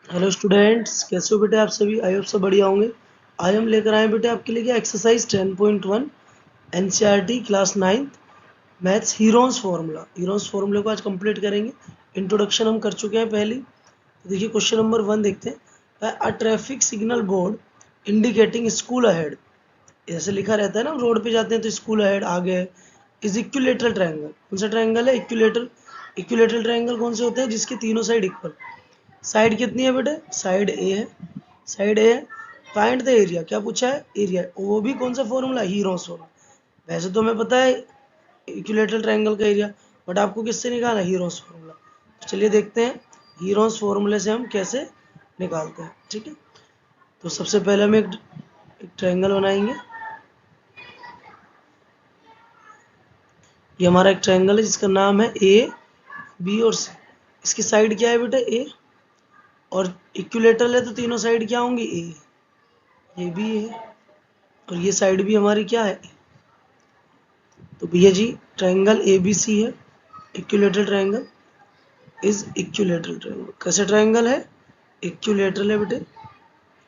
Hello students, कैसे हो बेटे आप सभी। आई होप सब बढ़िया होंगे। आज हम लेकर आए बेटे आपके लिए क्या exercise 10.1 NCERT class 9th maths Heron's formula को आज कंप्लीट करेंगे। इंट्रोडक्शन हम कर चुके हैं पहले। तो देखिए क्वेश्चन नंबर 1 देखते हैं। A traffic signal board indicating school ahead, ऐसे लिखा रहता है ना, रोड पे जाते हैं तो स्कूल अहेड आगे है। इज इक्विलेटरल ट्रायंगल, कौन सा ट्रायंगल है? इक्विलेटरल ट्रायंगल कौन से होते हैं? जिसके तीनों साइड इक्वल। साइड कितनी है बेटे? साइड ए है, साइड ए है। फाइंड द एरिया, क्या पूछा है? एरिया। वो भी कौन सा फॉर्मूला? Heroes formula. वैसे तो हमें पता है इक्विलेटरल ट्रायंगल का एरिया, बट आपको किससे निकालना है? Heron's formula. चलिए देखते हैं हीरोस फॉर्मूले से हम कैसे निकालते हैं। ठीक है, तो सबसे पहले हम एक ट्रायंगल बनाएंगे। ये हमारा एक ट्रायंगल है जिसका नाम है ए बी और सी। इसकी साइड क्या है बेटा? ए। और इक्विलेटरल है तो तीनों साइड क्या होंगी? ए। ये भी है और ये साइड भी हमारी क्या है? तो भैया जी ट्रायंगल ए बी सी है, equilateral triangle is equilateral triangle. कैसे ट्रायंगल है? इक्विलेटरल है बेटे।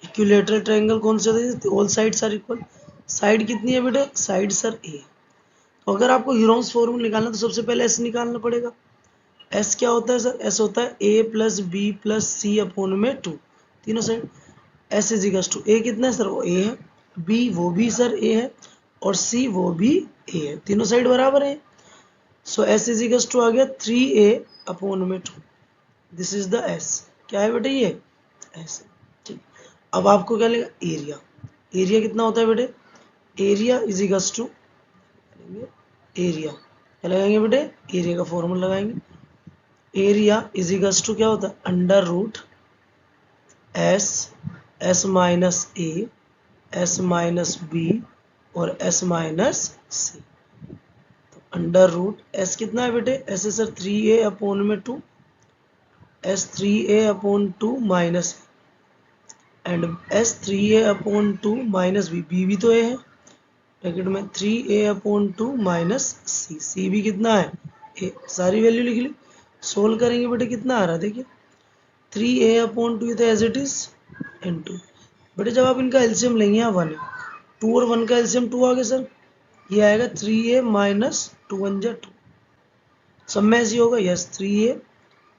इक्विलेटरल ट्रायंगल कौन से होते हैं? All sides are equal. Side कितनी है बेटे? Side sir A. तो अगर आपको हीरोन्स फॉर्मूला निकालना तो सबसे पहले एस निकालना पड़ेगा। एस क्या होता है सर? एस होता है A plus B plus C upon में 2, तीनों side. S is equal to A कितना है सर? वो ए है। बी वो भी सर ए है और सी वो भी ए है, तीनों साइड बराबर है। सो एस इज इक्वल टू आ गया 3a अपॉन में 2। This is the S. क्या है बेटे? ये एस। ठीक, अब आपको क्या लेगा? एरिया। एरिया कितना होता है बेटे? Area is equal to area, क्या लगाएंगे बेटे? एरिया का फॉर्मूला लगाएंगे। एरिया इज इक्वल टू क्या होता है? Under root S, S minus A, S minus B और एस माइनस सी। तो अंडर रूट एस कितना है बेटे? एस है सर 3a अपॉन में 2, S 3a upon 2 minus and S 3a upon 2 minus B, B भी तो ए है ब्रैकेट में 3a अपॉन 2 माइनस सी, सी भी कितना है? ए। सारी वैल्यू लिख ली। सोल्व करेंगे बेटे कितना आ रहा है देखिए 3a अपॉन 2 तो एज इट इज इनटू। बेटे जब आप इनका एलसीएम लेंगे यहाँ 1 है, 2 और 1 का एलसीएम 2 आ गया सर। ये आएगा 3a माइनस 2 1 जा 2। सब में ऐसे होगा। Yes 3a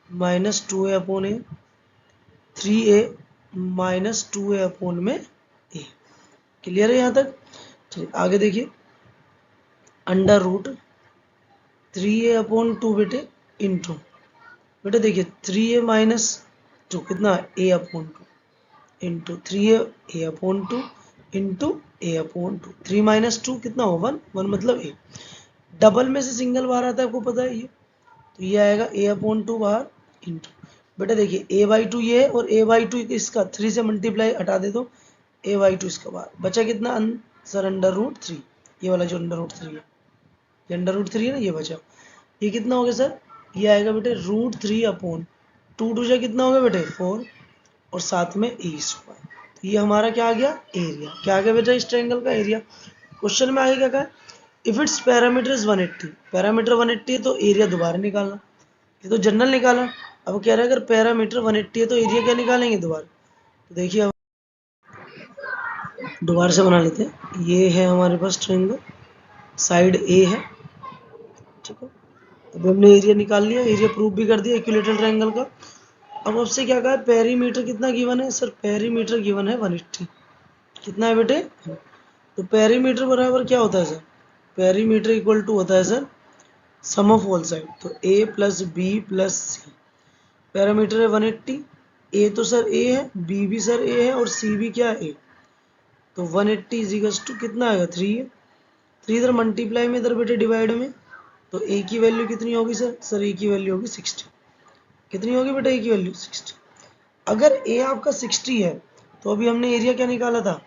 minus 2a upon A, 3a minus 2a upon में ए। क्लियर है यहाँ तक? चलिए आगे देखिए। अंडर रूट 3a अपॉन 2 बेटे इंटू, बेटे देखिए 3a माइनस 2 कितना? a upon 2 into 3a a upon 2 into a upon 2। 3 minus 2 कितना हो? 1, 1 मतलब a। डबल में से सिंगल बाहर आता है, आपको पता है ये। तो ये आएगा a अपॉन 2 बाहर इंटू, बेटा देखिए a बाई 2 ये है और a बाई 2 इसका 3 से मल्टीप्लाई हटा दे तो a बाई 2 इसका बाहर बचा कितना? Sir under root 3। ये वाला जो अंडर रूट 3 है, ये अंडर रूट 3 है ना, ये बचा। ये कितना हो गया सर? ये आएगा बेटे रूट 3 अपॉन 2 टू जा कितना हो गया बेटे? 4 और साथ में ए स्क्वायर। तो ये हमारा क्या आ गया? एरिया। क्या आ गया बेटा? इस ट्रायंगल का एरिया। क्वेश्चन में आगे क्या कहा? If it's parameter is 180, parameter 180 है तो एरिया दोबारा निकालना। ये तो जनरल निकाला। अब कह रहा है अगर पैरामीटर 180 है तो एरिया क्या निकालेंगे? दोबारा। तो देखिए अब दोबारा से बना लेते हैं। ये है हमारे पास ट्रायंगल, साइड ए है, ठीक है। अब हमने एरिया निकाल लिया, एरिया प्रूव भी कर दिया इक्विलेटरल ट्रायंगल का। अब आपसे क्या कहा है? पेरीमीटर कितना गिवन है सर? पेरीमीटर गिवन है 180। कितना है बेटे? तो पेरीमीटर बराबर क्या होता है सर? पेरीमीटर इक्वल टू होता है sir sum of all side. तो a plus B plus C. Parameter है 180। a तो सर a है, b भी सर a है और c भी क्या है? a। तो 180 इज इक्वल टू कितना आएगा? 3 है। 3 इधर मल्टीप्लाई में, इधर बेटे डिवाइड में। तो a की वैल्यू कितनी होगी सर? सर a की वैल्यू होगी 60। कितनी होगी बेटा a की वैल्यू? 60। अगर a आपका 60 है तो अभी हमने एरिया क्या निकाला था?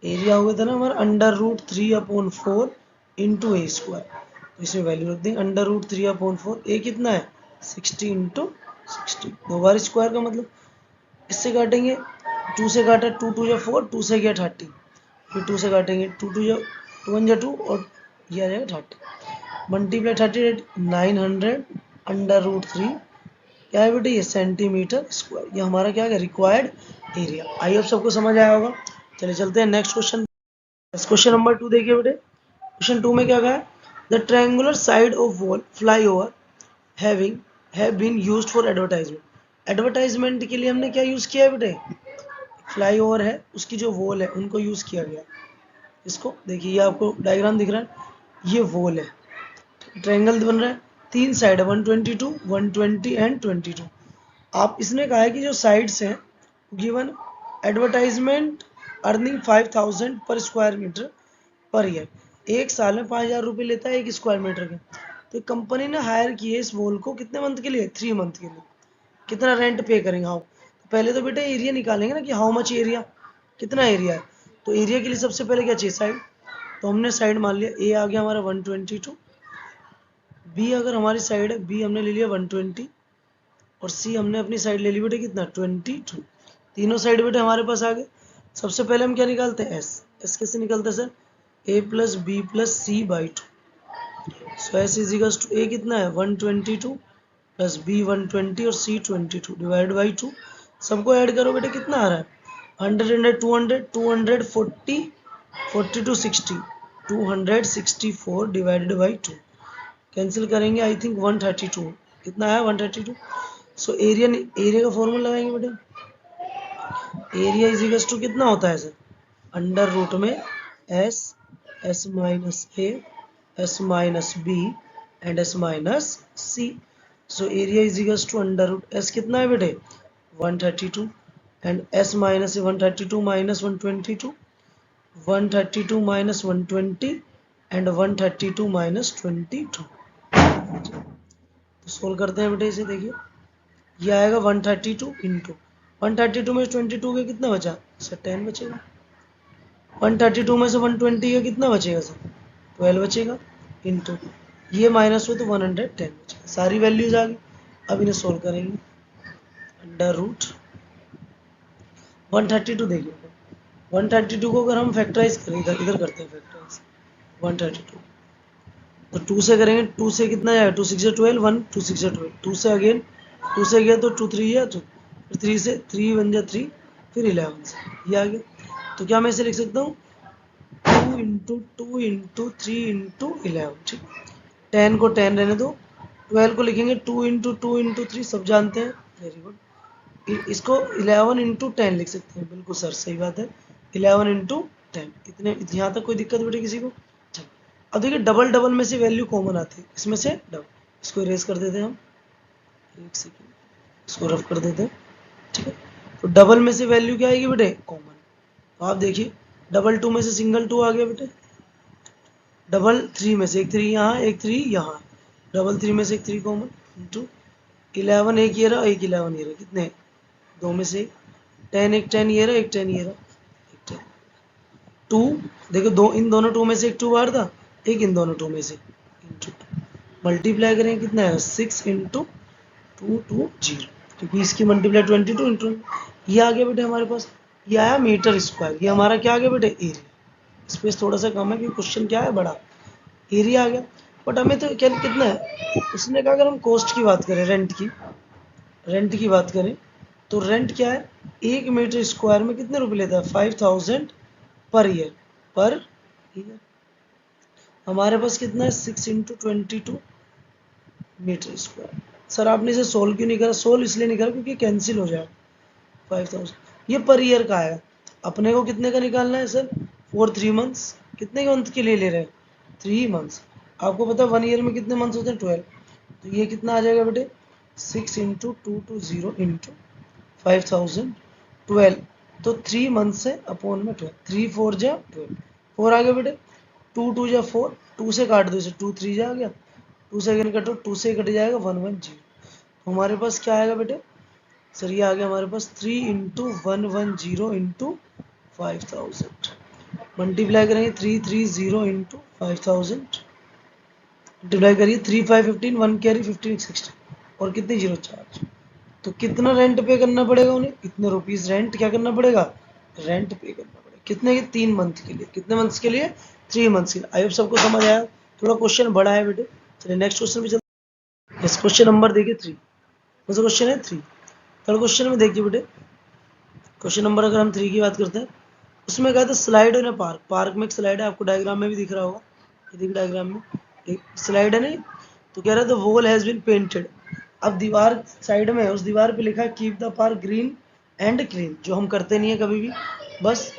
एरिया हो गया था ना हमारा अंडर रूट 3 अपॉन 4 इंटू ए स्क्वायर। तो इसमें वैल्यू रख देंगे अंडर रूट 3 अपॉन 4। ए कितना है? 60 इंटू 60। दो बार स्क्वायर का मतलब इससे काटेंगे, 2 से काटा 2 2 या 4, 2 से गया 30, फिर 2 से काटेंगे 2 2 या 2 1 या 2 और ये आ जाएगा 30। मल्टीप्लाई 30 900 अंडर रूट 3 क्या है बेटे, ये सेंटीमीटर स्क्वायर, ये हमारा क्या है रिक्वायर्ड एरिया। आई होप सबको समझ आया होगा। चलिए चलते हैं नेक्स्ट क्वेश्चन। क्वेश्चन नंबर 2 देखिए बेटे। क्वेश्चन 2 में क्या कहा है, the triangular side of wall flyover having have been used for advertisement. Advertisement के लिए हमने क्या यूज किया है बेटे, फ्लाईओवर है उसकी जो वॉल है उनको यूज किया गया। इसको देखिए, ये आपको डायग्राम दिख रहा है, ये वॉल है, ट्रायंगल बन रहा है, 3 साइड है 122, 120 एंड 22। आप इसने कहा है कि जो साइड्स हैं गिवन एडवर्टाइजमेंट अर्निंग 5000 पर स्क्वायर मीटर पर ईयर, एक साल में 5000 रुपये लेता है एक स्क्वायर मीटर के। तो कंपनी ने हायर किए इस वॉल को कितने मंथ के लिए, 3 मंथ के लिए। कितना रेंट पे करेंगे, हाउ, तो पहले तो बेटा एरिया निकालेंगे ना कि हाउ मच एरिया, कितना एरिया है। तो एरिया के लिए सबसे पहले क्या चाहिए, साइड। तो हमने साइड मान लिया, ए आ गया हमारा 122, बी अगर हमारी साइड है, बी हमने ले लिया 120, और सी हमने अपनी साइड ले ली बेटे कितना 22। तीनों साइड बेटे हमारे पास आ गए। सबसे पहले हम क्या निकालते हैं, एस। एस कैसे निकलते हैं sir, A plus B plus C by 2। So S is equal to, A कितना है 122 प्लस बी 120 और सी 22 डिवाइड बाई 2। सबको ऐड करो बेटे कितना आ रहा है 100 200 240 42 60 264 डिवाइडेड बाई 2। कैंसिल करेंगे, आई थिंक 132, कितना है 132। सो एरिया, एरिया का फॉर्मूला लगाएंगे बेटे, एरिया इज इक्वल टू कितना होता है सर, अंडर रूट में S, S minus A, S minus B and S minus C. So area is equal to under root S कितना है बेटे 132 and S minus 132 minus 122, 132 minus 120 and 132 minus 22। तो solve करते हैं बेटे इसे, देखिए ये आएगा 132 इंटू 132 में 22 का कितना बचा सर 10 बचेगा, 132 में से 120 का कितना बचेगा सर 12 बचेगा, इंटू ये माइनस हुआ तो 110 बचेगा। सारी वैल्यूज आ गई। अब इन्हें सोल्व करेंगे, अंडर रूट 132 देखिए 132 को अगर हम फैक्टराइज करें, इधर इधर करते हैं फैक्टराइज 132, तो 2 से करेंगे, 2 से कितना जाएगा 2 6 12, 1 2 6 12, 2 से अगेन 2 से गया तो 2 3 या 2, फिर 3 से 3 बन जा 3, फिर 11 से ये आ गया। तो क्या मैं इसे लिख सकता हूँ 2 इंटू 2 इंटू 3 इंटू 11, ठीक। 10 को 10 रहने दो, 12 को लिखेंगे 2 इंटू 2 इंटू 3, सब जानते हैं, वेरी गुड। इसको 11 इंटू 10 लिख सकते हैं, बिल्कुल सर सही बात है, 11 इंटू 10। इतने यहाँ तक कोई दिक्कत बेटे किसी को। अब देखिए डबल डबल में से वैल्यू कॉमन आती है, इसमें से डबल, इसको इरेज कर देते हैं हम, एक सेकेंड इसको रफ कर देते हैं, ठीक है। तो डबल में से वैल्यू क्या आएगी बेटे कॉमन। तो आप देखिए डबल 2 में से सिंगल 2 आ गया बेटे, डबल 3 में से एक 3 यहाँ एक 3 यहाँ, डबल 3 में से एक 3 कॉमन इंटू 11 एक ये रहा एक 11 ये रहा, कितने 2 में से 10 एक 10 ये रहा एक 10 ये रहा, एक 10 2 देखो दो, इन दोनों 2 में से एक 2 बाहर था, एक इन दोनों 2 में से इंटू मल्टीप्लाई करें कितना है 6 इंटू 2 2 0, क्योंकि इसकी मल्टीप्लाई 22 इंटू ये आ गया बेटे हमारे पास, ये आया मीटर स्क्वायर। ये हमारा क्या आ गया बेटे एरिया, स्पेस थोड़ा सा कम है क्योंकि क्वेश्चन क्या है बड़ा, एरिया आ गया। बट हमें तो क्या कितना है, उसने कहा अगर हम कॉस्ट की बात करें, रेंट की बात करें तो रेंट क्या है 1 मीटर स्क्वायर में कितने रुपए लेता है 5000 पर ईयर हमारे पास कितना है 6 इंटू 22 मीटर स्क्वायर। सर आपने इसे सोल्व क्यों नहीं करा, सोल्व इसलिए नहीं करा क्योंकि कैंसिल हो जाए 5000, ये पर ईयर का आएगा। अपने को कितने का निकालना है सर फॉर 3 मंथ्स, कितने मंथ के लिए ले रहे हैं 3 मंथ्स। आपको पता है 1 ईयर में कितने मंथ्स होते हैं 12, तो ये कितना आ जाएगा बेटे 6 इंटू 220 इंटू 5000 12, तो 3 मंथ्स है अपॉन में 12, 3 4 जा 12, 4 आ गया बेटे, 2 2 जा 4, 2 से काट दो इसे 2 3 जा आ गया, 2 से अगेन कटो 2 से कट जाएगा 1 1 0। तो हमारे पास क्या आएगा बेटे सर, ये आ गया हमारे पास 3 इंटू 110 इंटू 5000, मल्टीप्लाई करेंगे 330 इंटू 5000, मल्टीप्लाई करिए 3 5 15 1 कैरी 15 16 और कितने जीरो चार्ज। तो कितना रेंट पे करना पड़ेगा उन्हें, इतने रुपीस रेंट क्या करना पड़ेगा, रेंट पे करना पड़ेगा, कितने के 3 मंथ के लिए, कितने मंथ्स के लिए 3 मंथ्स के लिए। आई होप सबको समझ आया, थोड़ा क्वेश्चन बड़ा है बेटे। चलिए नेक्स्ट क्वेश्चन पे चलते हैं। इस क्वेश्चन नंबर देखिए 3, कौन सा क्वेश्चन है 3। थर्ड क्वेश्चन में देखिए बेटे, क्वेश्चन नंबर अगर हम 3 की बात करते हैं, उसमें कहा था slide in a park. Park में एक स्लाइड है, आपको डायग्राम में भी दिख रहा होगा, ये देखिए डायग्राम में एक स्लाइड है नहीं, तो कह रहा है the wall has been painted. अब दीवार साइड में है, उस दीवार पे लिखा है keep the park green and clean, जो हम करते नहीं है कभी भी, बस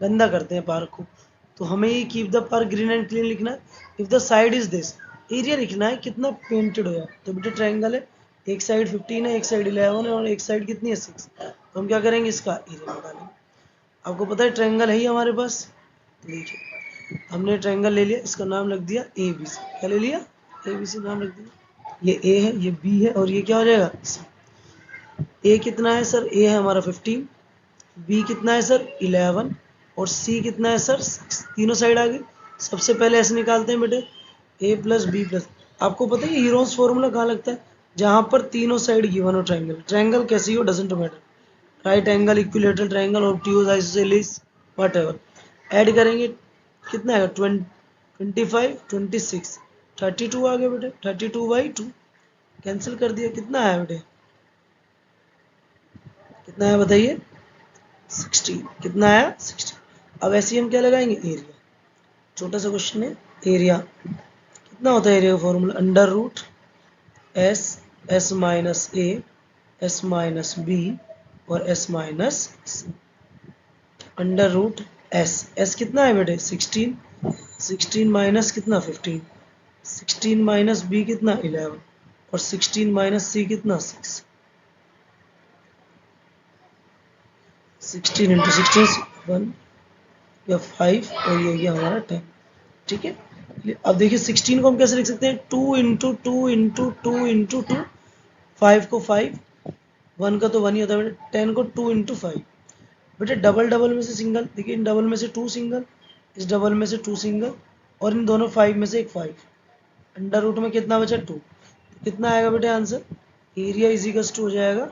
गंदा करते हैं पार्क को। तो हमें ये keep the park green and clean लिखना है। If the side is this, area लिखना है कितना पेंटेड हो। तो बेटे ट्रायंगल है, एक साइड 15 है, एक साइड 11 है और एक साइड कितनी है 6। तो हम क्या करेंगे, इसका एरिया निकालेंगे। आपको पता है ट्रायंगल है ही हमारे पास, तो देखिए हमने ट्रायंगल ले लिया, इसका नाम लग दिया ए बी सी। क्या ले लिया, ए बी सी नाम लग दिया। ये ए है, ये बी है और ये क्या हो जाएगा सी। ए कितना है सर, ए है हमारा 15, बी कितना है सर 11 और सी कितना है सर 6। तीनों साइड आ गई। सबसे पहले ऐसे निकालते हैं बेटे, ए प्लस बी प्लस। आपको पता है हीरोज फॉर्मूला कहाँ लगता है, जहां पर तीनों साइड गिवन हो ट्रायंगल। ट्रायंगल कैसी हो doesn't matter, right angle, equilateral triangle, obtuse, isosceles, whatever. Add करेंगे कितना है 25 26 32 आ गया बेटे, 32/2 कैंसिल कर दिया। कितना आया बेटे, कितना आया बताइए 16। कितना आया 16। अब ऐसे ही हम क्या लगाएंगे एरिया, छोटा सा क्वेश्चन है। एरिया कितना होता है, एरिया का formula under root S, S minus A, S minus B और S minus C. Under root S, S कितना है बेटे 16, 16 माइनस कितना 15, 16 माइनस बी कितना 11 और 16 माइनस सी कितना 6। 16 इंटू 16 1 या 5 और ये गया हमारा 10। ठीक है, अब देखिए 16 को हम कैसे लिख सकते हैं, 2 इंटू 2 इंटू 2 इंटू 2, 5 को 5, 1 का तो 1 ही होता है बेटे, 10 को 2 इंटू 5। बेटे डबल डबल में से सिंगल, देखिए इन डबल में से 2 सिंगल, इस डबल में से 2 सिंगल और इन दोनों 5 में से एक 5। अंडर रूट में कितना बचा 2, कितना आएगा बेटे आंसर, एरिया इजिकल्स टू हो जाएगा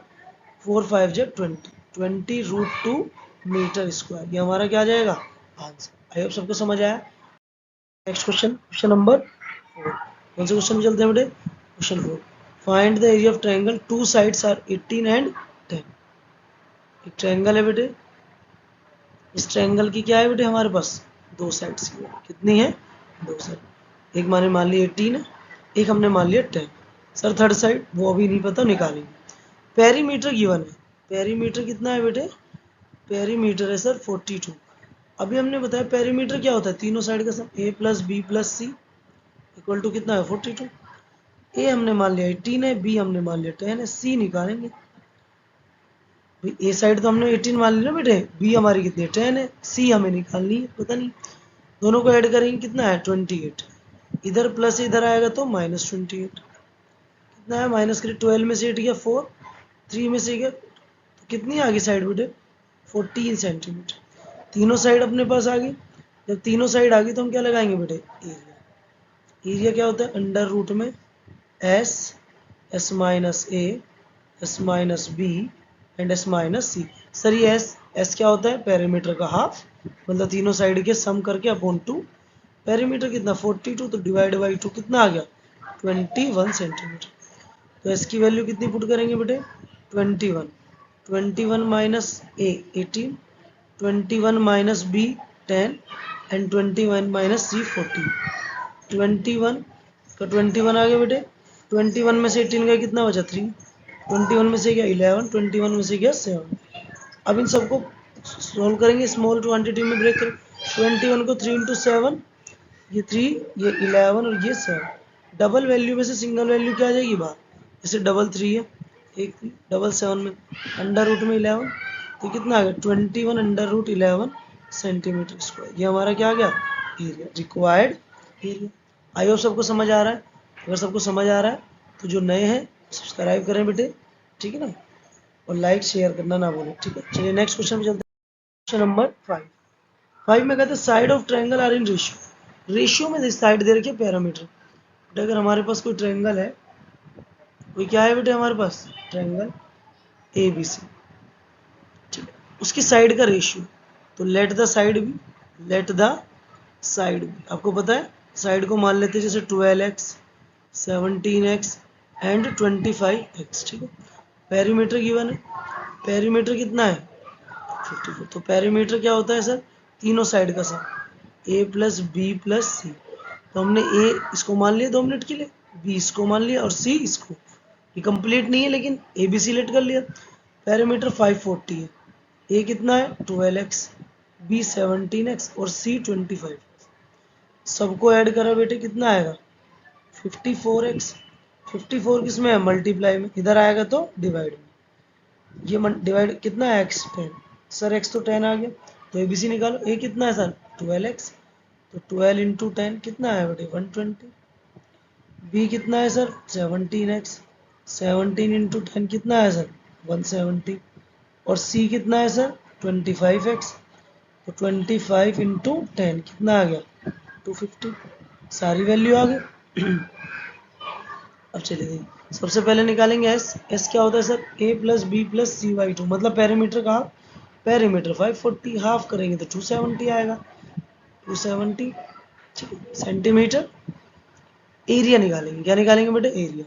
4 5 जा 20 √2 मीटर स्क्वायर। ये हमारा क्या आ जाएगा आंसर। आई होप सबको समझ आया। Next question, question number 4। कौन से क्वेश्चन में चलते हैं बेटे, question 4। Find the area of triangle, two sides are 18 and 10। एक ट्रायंगल है बेटे, इस ट्रायंगल की क्या है बेटे हमारे पास दो साइड्स की, कितनी है दो साइड। एक माने मान लिया 18 है, एक हमने मान लिया 10। सर थर्ड साइड वो अभी नहीं पता, निकालेंगे। पेरीमीटर गिवन है, पेरीमीटर कितना है बेटे, पेरीमीटर है सर 42। अभी हमने बताया पेरीमीटर क्या होता है, तीनों साइड का sum, A plus B plus C equal to कितना है 42। ए हमने मान लिया 18 है, बी हमने मान लिया 10 है, सी निकालेंगे। ए साइड तो हमने 18 मान लिया ना बेटे, बी हमारी कितनी है 10 है, सी हमें निकालनी है, पता नहीं। दोनों को ऐड करेंगे कितना है 28। इधर प्लस इधर आएगा तो माइनस 28। कितना है माइनस करिए, 12 में से 8 गया 4, 3 में से गया तो कितनी आ गई साइड बेटे 14 सेंटीमीटर। तीनों साइड अपने पास आ गई। जब तीनों साइड आ गई तो हम क्या लगाएंगे बेटे एरिया। एरिया क्या होता है अंडर रूट में S, S minus A, S minus B and S minus C. Sir ये एस क्या होता है पेरीमीटर का हाफ, मतलब तीनों साइड के सम करके अपॉन 2। पेरीमीटर कितना 42, तो डिवाइड बाई 2 कितना आ गया 21 सेंटीमीटर। तो एस की वैल्यू कितनी पुट करेंगे बेटे 21, 21 minus A 18, 21 minus B 10 and 21 minus C 14। 21 का 21 आ गया बेटे, 21 में से 18 का कितना बचा 3, 21 में से गया 11, 21 में से गया 7। अब इन सबको सोल्व करेंगे स्मॉल क्वांटिटी में ब्रेक करें। 21 को 3 इंटू 7, ये 3, ये 11 और ये 7। डबल वैल्यू में से सिंगल वैल्यू क्या आ जाएगी बाहर, जैसे डबल 3 है, एक डबल 7 में अंडर रूट में 11, तो कितना आ गया 21 अंडर रूट 11 सेंटीमीटर स्क्वायर। ये हमारा क्या आ गया area, required area. I hope सबको समझ आ रहा है। अगर सबको समझ आ रहा है तो जो नए हैं सब्सक्राइब करें बेटे, ठीक है ना, और लाइक शेयर करना ना भूलें, ठीक है। चलिए नेक्स्ट क्वेश्चन में चलते हैं। Question number 5। 5 में कहते हैं side of triangle are in ratio. Ratio में साइड दे रखी है पैरामीटर। बेटे अगर हमारे पास कोई ट्रायंगल है, कोई क्या है बेटे हमारे पास ट्रायंगल ए बी सी, ठीक है, उसकी साइड का रेशियो, तो let the side B, let the side B. आपको पता है साइड को मान लेते हैं जैसे 12x, 17x एंड 25x, ठीक है। पेरीमीटर गिवन है, पेरीमीटर कितना है 54। तो पेरीमीटर क्या होता है सर, तीनों साइड का sum, A plus B plus सी। तो हमने ए इसको मान लिया 2 मिनट के लिए, बी इसको मान लिया और सी इसको। ये कंप्लीट नहीं है लेकिन ए बी सी लेट कर लिया। पेरीमीटर 540 है, ए कितना है 12x, बी 17x और सी 25। सबको ऐड करा बेटे कितना आएगा 54x। 54 किस में है मल्टीप्लाई में, इधर आएगा तो डिवाइड में। ये डिवाइड कितना है x 10, सर x तो 10 आ गया, तो ए बी सी निकालो। ए कितना है सर 12x, तो 12 इंटू 10 कितना है बेटे 120। बी कितना है सर 17x, 17 इंटू 10 कितना है सर 170। और सी कितना है सर 25x, तो 25 इंटू 10 कितना आ गया 250। सारी वैल्यू आ गई। अब चलिए देखिए, सबसे पहले निकालेंगे एस। एस क्या होता है sir A plus B plus C by 2, मतलब पेरीमीटर का पेरीमीटर 540, हाफ करेंगे तो 270 आएगा, 270 सेंटीमीटर। एरिया निकालेंगे, क्या निकालेंगे बेटे area.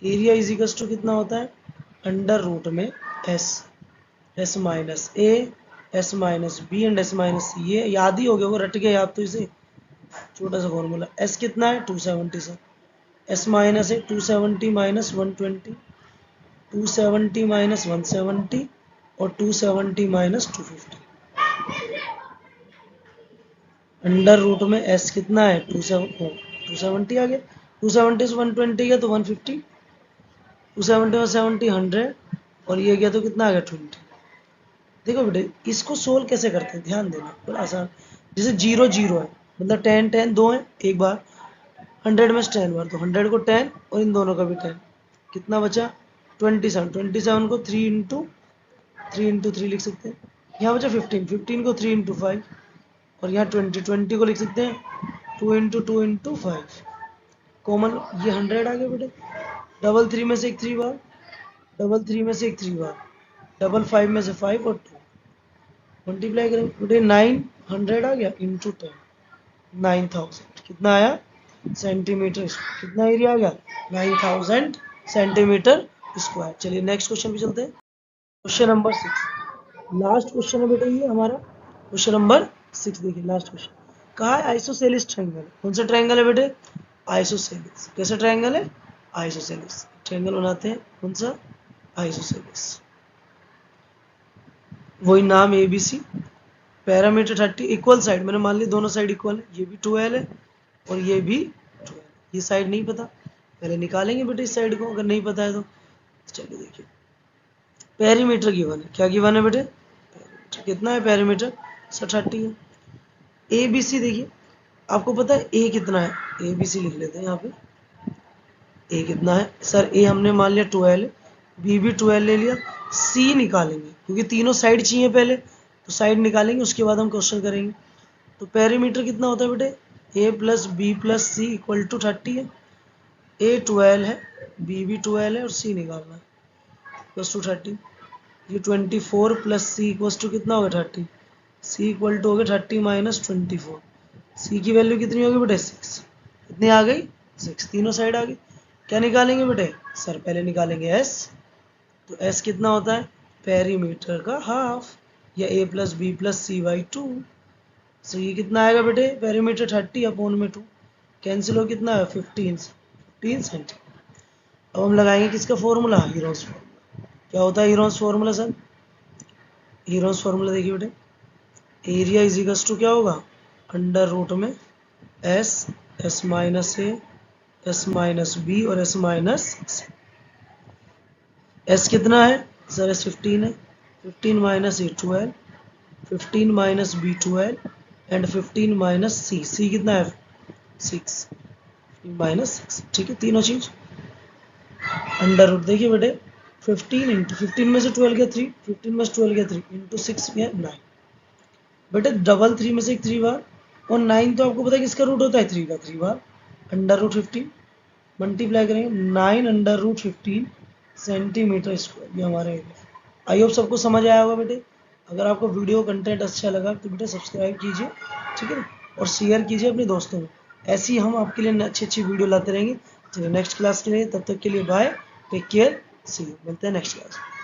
Area is equal to कितना होता है अंडर रूट में S, S minus A, S minus B and S minus C. ये याद ही हो गया, वो रट गया आप तो इसे, छोटा सा फॉर्मूला। एस कितना है 270 सर, एस माइनस है 270 माइनस 120, 270 माइनस 170 और 270 माइनस 250। अंडर रूट में एस कितना है 270 आ गया, 270 से 120 गया तो 150, 270 में 70 100 और ये गया तो कितना आ गया 20। देखो बेटे इसको सोल्व कैसे करते हैं, ध्यान देना, बड़ा आसान। जैसे 0 0 है, मतलब 10 10 दो है एक बार, 100 में 10 बार, तो 100 को 10 और इन दोनों का भी 10, कितना बचा 27। 27 को 3 इंटू 3 लिख सकते हैं। यहाँ बचा 15, 15 को 3 इंटू 5 और यहाँ 20, 20 को लिख सकते हैं 2 इंटू 5। कॉमन ये 100 आ गया बेटे। डबल 3 में से एक 3 बार, डबल 3 में से एक 3 बार, डबल 5 में से 5 और 2, मल्टीप्लाई करेंगे बेटे 900 आ गया इंटू 10, 9000 कितना आया सेंटीमीटर। कितना एरिया आ गया 9000 सेंटीमीटर स्क्वायर। चलिए नेक्स्ट क्वेश्चन पे चलते हैं। क्वेश्चन नंबर 6, लास्ट क्वेश्चन है बेटा ये हमारा, क्वेश्चन नंबर 6। देखिए लास्ट क्वेश्चन कहा है आइसोसेलिस ट्रायंगल। कौन सा ट्रायंगल है बेटे आइसोसेलिस। कैसा ट्रायंगल है आइसोसेलिस। ट्रायंगल बनाते हैं कौन सा आइसोसेलिस, वही नाम A B C. Parameter 30, equal side मैंने मान लिया दोनों साइड इक्वल है, ये भी 12 है और ये भी 12। ये साइड नहीं पता, पहले निकालेंगे बेटे इस साइड को, अगर नहीं पता है तो। चलिए देखिए पेरीमीटर गिवन है, क्या गिवन है बेटे पेरीमीटर कितना है पेरीमीटर सर 30 है। ए बी सी देखिए आपको पता है ए कितना है, ए बी सी लिख लेते हैं यहाँ पे। ए कितना है सर, ए हमने मान लिया 12, बी भी 12 ले लिया। सी निकालेंगे क्योंकि तीनों साइड चाहिए पहले, तो साइड निकालेंगे उसके बाद हम क्वेश्चन करेंगे। तो पेरीमीटर कितना होता है बेटे A plus B plus C equal to 30 है। ए 12 है, बी भी 12 है और सी निकालना है इक्वल टू 30। ये 24 प्लस सी इक्वल टू कितना होगा 30, सी इक्वल टू हो गया 30 माइनस 24। सी की वैल्यू कितनी होगी बेटे 6, कितनी आ गई 6, तीनों साइड आ गई। क्या निकालेंगे बेटे सर पहले निकालेंगे एस, तो एस कितना होता है पेरीमीटर का हाफ, या A plus B plus C by 2। So ये कितना आएगा बेटे पेरीमीटर 30 अपॉन में 2, कैंसिल हो कितना है 15 सेंटीमीटर। अब हम लगाएंगे किसका फॉर्मूला हीरोस फॉर्मूला। क्या होता है Heron's formula sir, Heron's formula देखिए बेटे एरिया इज इक्वल टू क्या होगा अंडर रूट में S, S minus A, S minus B और एस माइनस सी। एस कितना है सर एस 15 है, 15 minus A 12, 15 minus B 12 and 15 minus C. C कितना है 6 माइनस 6, ठीक है तीनों चीज अंडर रूट। देखिए बेटे 15 इंटू 15 में से 12 गया 3, 15 में से 12 गया 3 इंटू 6 गया 9। बेटे डबल 3 में से एक 3 बार, और 9 तो आपको पता है किसका रूट होता है 3 का 3 बार, अंडर रूट 15 मल्टीप्लाई करेंगे 9 अंडर रूट 15 सेंटीमीटर स्क्वायर। ये हमारा एरिया। आई होप सबको समझ आया होगा बेटे। अगर आपको वीडियो कंटेंट अच्छा लगा तो बेटे सब्सक्राइब कीजिए, ठीक है, और शेयर कीजिए अपने दोस्तों में। ऐसे ही हम आपके लिए अच्छी अच्छी वीडियो लाते रहेंगे। चलिए नेक्स्ट क्लास के लिए, तब तक के लिए बाय, टेक केयर। सी मिलते हैं नेक्स्ट क्लास में।